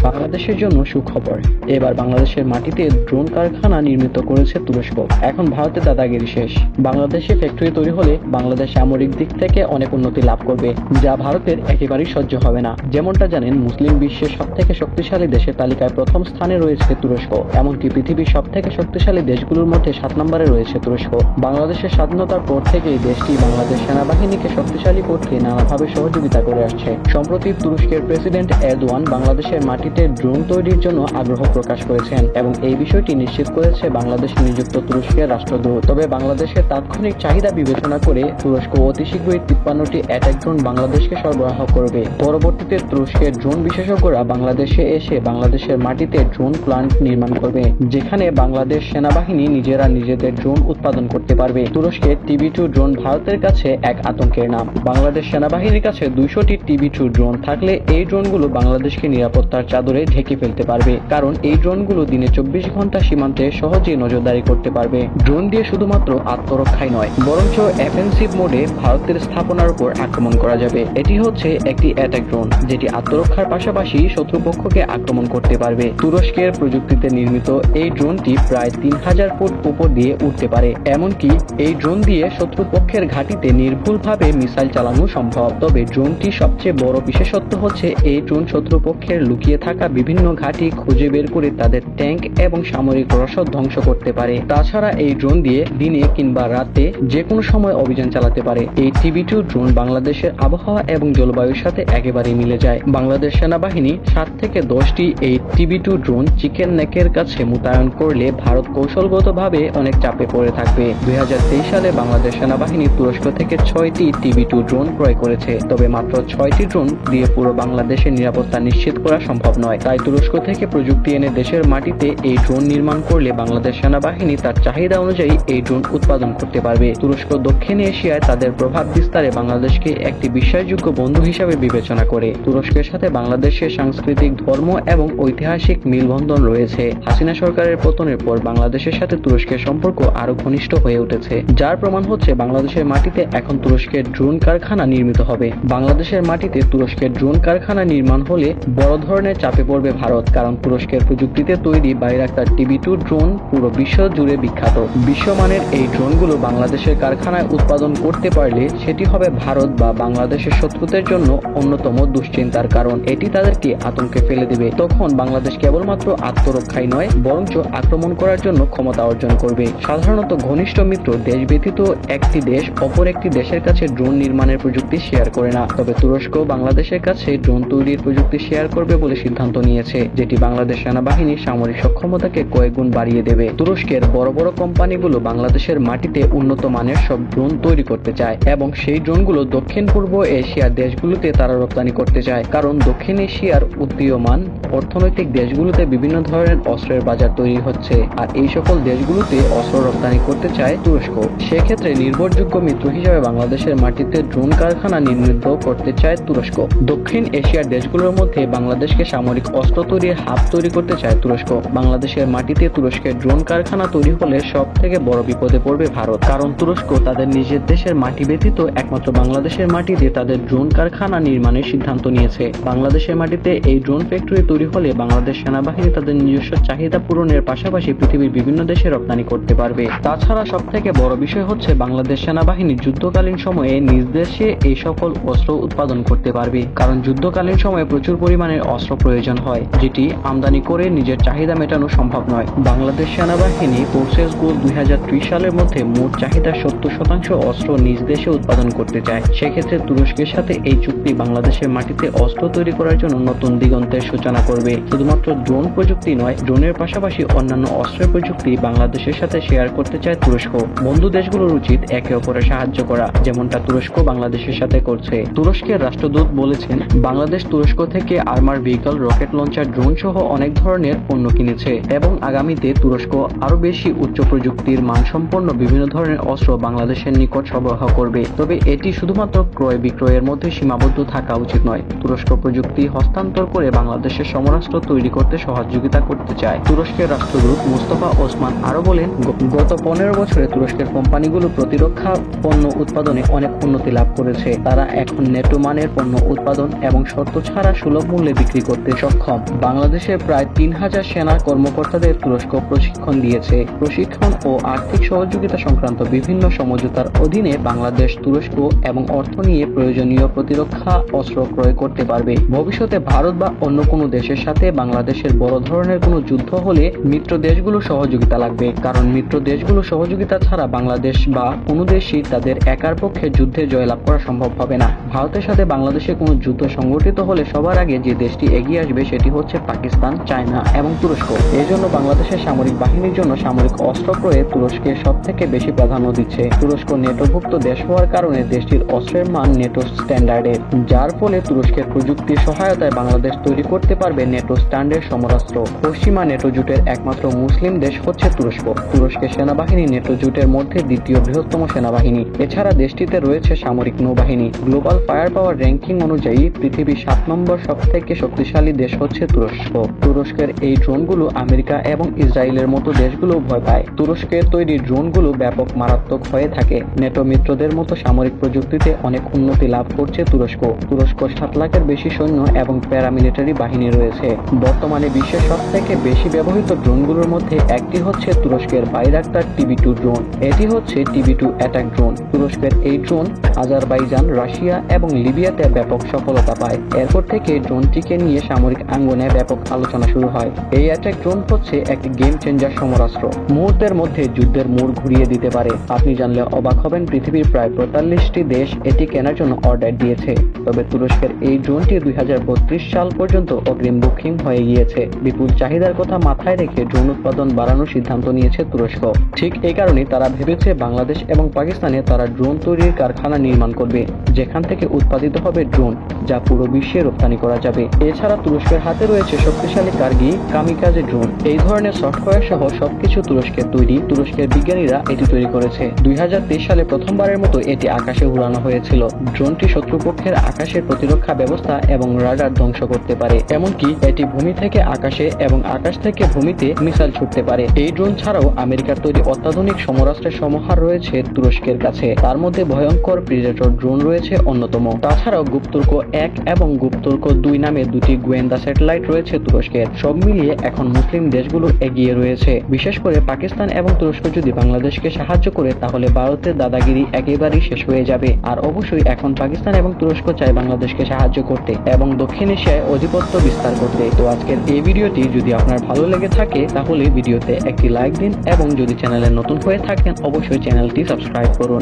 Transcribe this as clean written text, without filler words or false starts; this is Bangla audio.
বাংলাদেশের জন্য সুখবর, এবার বাংলাদেশের মাটিতে ড্রোন কারখানা নির্মিত করেছে তুরস্ক। এখন ভারতের দাদাগিরি শেষ। বাংলাদেশে ফ্যাক্টরি তৈরি হলে বাংলাদেশ সামরিক দিক থেকে অনেক উন্নতি লাভ করবে, যা ভারতের একেবারেই সহ্য হবে না। যেমনটা জানেন, মুসলিম বিশ্বের সবথেকে শক্তিশালী দেশের তালিকায় প্রথম স্থানে রয়েছে তুরস্ক। এমনকি পৃথিবীর সবথেকে শক্তিশালী দেশগুলোর মধ্যে 7 নম্বরে রয়েছে তুরস্ক। বাংলাদেশের স্বাধীনতার পর থেকেই দেশটি বাংলাদেশ সেনাবাহিনীকে শক্তিশালী করতে নানাভাবে সহযোগিতা করে আসছে। সম্প্রতি তুরস্কের প্রেসিডেন্ট এরদোয়ান বাংলাদেশের মাটিতে ড্রোন তৈরির জন্য আগ্রহ প্রকাশ করেছেন এবং এই বিষয়টি নিশ্চিত করেছে বাংলাদেশে নিযুক্ত তুরস্কের রাষ্ট্রদূত। তবে বাংলাদেশের তাৎক্ষণিক চাহিদা বিবেচনা করে তুরস্ক অতি শীঘ্রই 53টি অ্যাটাক ড্রোন বাংলাদেশকে সরবরাহ করবে। পরবর্তীতে তুরস্কের ড্রোন বিশেষজ্ঞরা বাংলাদেশে এসে বাংলাদেশের মাটিতে ড্রোন প্ল্যান্ট নির্মাণ করবে, যেখানে বাংলাদেশ সেনাবাহিনী নিজেরা নিজেদের ড্রোন উৎপাদন করতে পারবে। তুরস্কের TB2 ড্রোন ভারতের কাছে এক আতঙ্কের নাম। বাংলাদেশ সেনাবাহিনীর কাছে 200টি TB2 ড্রোন থাকলে এই ড্রোনগুলো বাংলাদেশকে নিরাপত্তার চাদরে ঢেকে ফেলতে পারবে, কারণ এই ড্রোনগুলো দিনে 24 ঘন্টা সীমান্তে সহজে নজরদারি করতে পারবে। ড্রোন দিয়ে শুধুমাত্র আত্মরক্ষাই নয়, বরঞ্চ অফেন্সিভ মোডে ভারতের স্থাপনার উপর আক্রমণ করা যাবে। এটি হচ্ছে একটি অ্যাটাক ড্রোন, যেটি আত্মরক্ষার পাশাপাশি শত্রুপক্ষকে আক্রমণ করতে পারবে। তুরস্কের প্রযুক্তিতে নির্মিত এই ড্রোনটি প্রায় 3000 ফুট উপর দিয়ে উঠতে পারে। এমনকি এই ড্রোন দিয়ে শত্রুপক্ষের ঘাঁটিতে নির্ভুলভাবে মিসাইল চালানো সম্ভব। তবে ড্রোনটি সবচেয়ে বড় বিশেষত্ব হচ্ছে এই ড্রোন শত্রুপক্ষের লুকিয়ে থাকা বিভিন্ন ঘাঁটি খুঁজে বের করে তাদের ট্যাঙ্ক এবং সামরিক রসদ ধ্বংস করতে পারে। তাছাড়া এই ড্রোন দিয়ে দিনে কিংবা রাতে যে কোনো সময় অভিযান চালাতে পারে। এই TB2 ড্রোন বাংলাদেশের আবহাওয়া এবং জলবায়ুর সাথে একেবারেই মিলে যায়। বাংলাদেশ সেনাবাহিনী 7 থেকে 10টি এই TB2 ড্রোন চিকেন নেকের কাছে মোতায়েন করলে ভারত কৌশলগতভাবে অনেক চাপে পড়ে থাকবে। 2023 সালে বাংলাদেশ সেনাবাহিনী তুরস্ক থেকে 6টি TB2 ড্রোন ক্রয় করেছে। তবে মাত্র 6টি ড্রোন দিয়ে পুরো বাংলাদেশের নিরাপত্তা নিশ্চিত করা সম্ভব নয়। তাই তুরস্ক থেকে প্রযুক্তি এনে দেশের মাটিতে এই ড্রোন নির্মাণ করলে বাংলাদেশ সেনাবাহিনী তার চাহিদা অনুযায়ী এই ড্রোন উৎপাদন করতে পারবে। তুরস্ক দক্ষিণ এশিয়ায় তাদের প্রভাব বিস্তারে বাংলাদেশকে একটি বিশ্বাসযোগ্য বন্ধু হিসাবে বিবেচনা করে। তুরস্কের সাথে বাংলাদেশের সাংস্কৃতিক, ধর্ম এবং ঐতিহাসিক মেলবন্ধন রয়েছে। হাসিনা সরকারের পতনের পর বাংলাদেশের সাথে তুরস্কের সম্পর্ক আরো ঘনিষ্ঠ হয়ে উঠেছে, যার প্রমাণ হচ্ছে বাংলাদেশের মাটিতে এখন তুরস্কের ড্রোন কারখানা নির্মিত হবে। বাংলাদেশের মাটিতে তুরস্কের ড্রোন কারখানা নির্মাণ হলে বড় ধরনের চাপে পড়বে ভারত, কারণ তুরস্কের প্রযুক্তিতে তৈরি বাইরাক্তার TB2 ড্রোন পুরো বিশ্ব জুড়ে বিখ্যাত। বিশ্বমানের এই ড্রোনগুলো বাংলাদেশের কারখানায় উৎপাদন করতে পারলে সেটি হবে ভারত বা বাংলাদেশের শত্রুদের জন্য অন্যতম দুশ্চিন্তার কারণ। এটি তাদেরকে আতঙ্কে ফেলে দেবে। তখন বাংলাদেশ কেবলমাত্র আত্মরক্ষাই নয়, বরঞ্চ আক্রমণ করার জন্য ক্ষমতা অর্জন করবে। সাধারণত ঘনিষ্ঠ মিত্র দেশ ব্যতীত একটি দেশ অপর একটি দেশের কাছে ড্রোন নির্মাণের প্রযুক্তি শেয়ার করে না। তবে তুরস্ক বাংলাদেশের কাছে ড্রোন তৈরির প্রযুক্তি শেয়ার করবে বলে সিদ্ধান্ত নিয়েছে, যেটি বাংলাদেশ সেনাবাহিনীর সামরিক সক্ষমতাকে কয়েক গুণ বাড়িয়ে দেবে। তুরস্কের বড় বড় কোম্পানিগুলো বাংলাদেশের মাটিতে উন্নত মানের সব ড্রোন তৈরি করতে চায় এবং সেই ড্রোনগুলো দক্ষিণ পূর্ব এশিয়ার দেশগুলোতে তারা রপ্তানি করতে চায়, কারণ দক্ষিণ এশিয়ার উদীয়মান অর্থনৈতিক দেশগুলোতে বিভিন্ন ধরনের অস্ত্রের বাজার তৈরি হচ্ছে, আর এই সকল দেশগুলোতে অস্ত্র রপ্তানি করতে চায় তুরস্ক। সেক্ষেত্রে নির্ভরযোগ্য মিত্র হিসেবে বাংলাদেশের মাটিতে ড্রোন কারখানা নির্মিত করতে চায় তুরস্ক। দক্ষিণ এশিয়ার দেশগুলোর মধ্যে বাংলাদেশকে সামরিক অস্ত্র তৈরির হাব তৈরি করতে চায় তুরস্ক। বাংলাদেশের মাটিতে তুরস্কের ড্রোন কারখানা তৈরি হলে সব থেকে বড় বিপদে পড়বে ভারত, কারণ তুরস্ক তাদের নিজের দেশের মাটি ব্যতীত একমাত্র বাংলাদেশের মাটিতে তাদের ড্রোন কারখানা নির্মাণের সিদ্ধান্ত নিয়েছে। বাংলাদেশের মাটিতে এই ড্রোন ফ্যাক্টরি তৈরি হলে বাংলাদেশ সেনাবাহিনী তাদের নিজস্ব চাহিদা পূরণের পাশাপাশি পৃথিবীর বিভিন্ন দেশে রপ্তানি করতে পারবে। তাছাড়া সব থেকে বড় বিষয় হচ্ছে বাংলাদেশ সেনাবাহিনী যুদ্ধকালীন সময়ে নিজ দেশে এই সকল অস্ত্র উৎপাদন করতে পারবে, কারণ যুদ্ধকালীন সময়ে প্রচুর পরিমাণের অস্ত্র প্রয়োজন হয়, যেটি আমদানি করে নিজের চাহিদা মেটানো সম্ভব নয়। বাংলাদেশ সেনাবাহিনী ফোর্সেস গোল 2030 সালের মধ্যে মোট চাহিদা 70% অস্ত্র নিজ দেশে উৎপাদন করতে চায়। সেক্ষেত্রে তুরস্কের সাথে এই চুক্তি বাংলাদেশের মাটিতে অস্ত্র তৈরি করার জন্য নতুন দিগন্তের সূচনা করবে। শুধুমাত্র ড্রোন প্রযুক্তি নয়, ড্রোনের পাশাপাশি অন্যান্য অস্ত্রের প্রযুক্তি বাংলাদেশের সাথে শেয়ার করতে চায় তুরস্ক। বন্ধু দেশগুলোর উচিত একে অপরের সাহায্য করা, যেমনটা তুরস্ক বাংলাদেশের সাথে করছে। তুরস্কের রাষ্ট্রদূত বলেছেন, বাংলাদেশ তুরস্ক থেকে armour vehicle, rocket launcher, drone সহ অনেক ধরনের পণ্য কিনেছে এবং আগামীতে তুরস্ক আরো বেশি উচ্চ প্রযুক্তির মানসম্পন্ন বিভিন্ন ধরনের অস্ত্র বাংলাদেশের নিকট সরবরাহ করবে। তবে এটি শুধুমাত্র ক্রয় বিক্রয়ের মধ্যে সীমাবদ্ধ থাকা উচিত নয়। তুরস্ক প্রযুক্তি হস্তান্তর করে বাংলাদেশের সমরাস্ত্র তৈরি করতে সহযোগিতা করতে চায়। তুরস্কের রাষ্ট্রদূত মুস্তফা ওসমান আরো বলেন, গত 15 বছরে তুরস্কের কোম্পানিগুলো প্রতিরক্ষা পণ্য উৎপাদনে অনেক উন্নতি লাভ করেছে। তারা এখন নেটো মানের পণ্য উৎপাদন এবং শর্ত ছাড়া সুলভ মূল্যে বিক্রি করতে করতে সক্ষম। বাংলাদেশের প্রায় 3000 সেনা কর্মকর্তাদের তুরস্ক প্রশিক্ষণ দিয়েছে। প্রশিক্ষণ ও আর্থিক সহযোগিতা সংক্রান্ত বিভিন্ন সমঝোতার অধীনে বাংলাদেশ তুরস্ক এবং অর্থ নিয়ে প্রয়োজনীয় প্রতিরক্ষা অস্ত্র ক্রয় করতে পারবে। ভবিষ্যতে ভারত বা অন্য কোনো দেশের সাথে বাংলাদেশের বড় ধরনের কোনো যুদ্ধ হলে মিত্র দেশগুলো সহযোগিতা লাগবে, কারণ মিত্র দেশগুলো সহযোগিতা ছাড়া বাংলাদেশ বা কোনো দেশই তাদের একার পক্ষে যুদ্ধে জয়লাভ করা সম্ভব হবে না। ভারতের সাথে বাংলাদেশে কোনো যুদ্ধ সংঘটিত হলে সবার আগে যে দেশটি এগিয়ে আসবে সেটি হচ্ছে পাকিস্তান, চায়না এবং তুরস্ক। এই জন্য বাংলাদেশের সামরিক বাহিনীর জন্য সামরিক অস্ত্র ক্রয়ে তুরস্কের সব থেকে বেশি প্রাধান্য দিচ্ছে। তুরস্ক নেটোভুক্ত দেশ হওয়ার কারণে দেশটির অস্ত্রের মান নেটো স্ট্যান্ডার্ডের, যার ফলে তুরস্কের প্রযুক্তির সহায়তায় বাংলাদেশ তৈরি করতে পারবে নেটো স্ট্যান্ডার্ড সমরাস্ত্র। পশ্চিমা নেটো জোটের একমাত্র মুসলিম দেশ হচ্ছে তুরস্ক। তুরস্কের সেনাবাহিনী নেটো জোটের মধ্যে দ্বিতীয় বৃহত্তম সেনাবাহিনী। এছাড়া দেশটিতে রয়েছে সামরিক নৌবাহিনী। গ্লোবাল ফায়ার পাওয়ার র্যাঙ্কিং অনুযায়ী পৃথিবীর 7 নম্বর সব থেকে শক্তিশালী দেশ হচ্ছে তুরস্ক। তুরস্কের এই ড্রোনগুলো আমেরিকা এবং ইসরায়েলের মতো দেশগুলো ভয় পায়। তুরস্কের তৈরি ড্রোনগুলো ব্যাপক মারাত্মক হয়ে থাকে। নেটো মিত্রদের মতো সামরিক প্রযুক্তিতে অনেক উন্নতি লাভ করছে তুরস্ক। তুরস্ক 7 লাখের বেশি সৈন্য এবং প্যারামিলিটারি বাহিনী রয়েছে। বর্তমানে বিশ্বের সব থেকে বেশি ব্যবহৃত ড্রোনগুলোর মধ্যে একটি হচ্ছে তুরস্কের বাইরাক্তার TB2 ড্রোন। এটি হচ্ছে TB2 অ্যাটাক ড্রোন। তুরস্কের এই ড্রোন আজারবাইজান, রাশিয়া এবং লিবিয়াতে ব্যাপক সফলতা পায়। এরপর থেকে ড্রোনটিকে নিয়ে সামরিক আঙ্গনে ব্যাপক আলোচনা শুরু হয়। এই অ্যাটাক ড্রোন হচ্ছে একটি গেম চেঞ্জার সমরাস্ত্র। মুহূর্তের মধ্যে যুদ্ধের মোড় ঘুরিয়ে দিতে পারে। আপনি জানলে অবাক হবেন, পৃথিবীর প্রায় 45টি দেশ এটি কেনার জন্য অর্ডার দিয়েছে। তবে তুরস্কের এই ড্রোনটি 2032 সাল পর্যন্ত অগ্রিম বুকিং হয়ে গিয়েছে। বিপুল চাহিদার কথা মাথায় রেখে ড্রোন উৎপাদন বাড়ানোর সিদ্ধান্ত নিয়েছে তুরস্ক। ঠিক এই কারণে তারা ভেবেছে বাংলাদেশ এবং পাকিস্তানে তারা ড্রোন তৈরির কারখানা নির্মাণ করবে, যেখান থেকে উৎপাদিত হবে ড্রোন, যা পুরো বিশ্বে রপ্তানি করা যাবে। এছাড়া তুরস্কের হাতে রয়েছে শক্তিশালী কার্গি কামিকাজে ড্রোন। এই ধরনের সফটওয়্যার সহ সবকিছু তুরস্কের তৈরি। তুরস্কের বিজ্ঞানীরা এটি তৈরি করেছে। 2023 সালে প্রথমবারের মতো এটি আকাশে উড়ানো হয়েছিল। ড্রোনটি শত্রুপক্ষের আকাশের প্রতিরক্ষা ব্যবস্থা এবং রাডার ধ্বংস করতে পারে। এমনকি এটি ভূমি থেকে আকাশে এবং আকাশ থেকে ভূমিতে মিসাইল ছুটতে পারে। এই ড্রোন ছাড়াও আমেরিকার তৈরি অত্যাধুনিক সমরাস্ত্রের সমাহার রয়েছে তুরস্কের কাছে। তার মধ্যে ভয়ঙ্কর প্রিডেটর ড্রোন রয়েছে অন্যতম। তাছাড়াও গুপ্তর্ক 1 এবং গুপ্তর্ক 2 নামে দুটি গোয়েন্দা স্যাটেলাইট রয়েছে তুরস্কের। সব মিলিয়ে এখন মুসলিম দেশগুলো এগিয়ে রয়েছে। বিশেষ করে পাকিস্তান এবং তুরস্ক যদি বাংলাদেশকে সাহায্য করে তাহলে ভারতের দাদাগিরি একেবারেই শেষ হয়ে যাবে। আর অবশ্যই এখন পাকিস্তান এবং তুরস্ক চায় বাংলাদেশকে সাহায্য করতে এবং দক্ষিণ এশিয়ায় আধিপত্য বিস্তার করতে। তো আজকের এই ভিডিওটি যদি আপনার ভালো লেগে থাকে তাহলে ভিডিওতে একটি লাইক দিন এবং যদি চ্যানেলে নতুন হয়ে থাকেন অবশ্যই চ্যানেলটি সাবস্ক্রাইব করুন।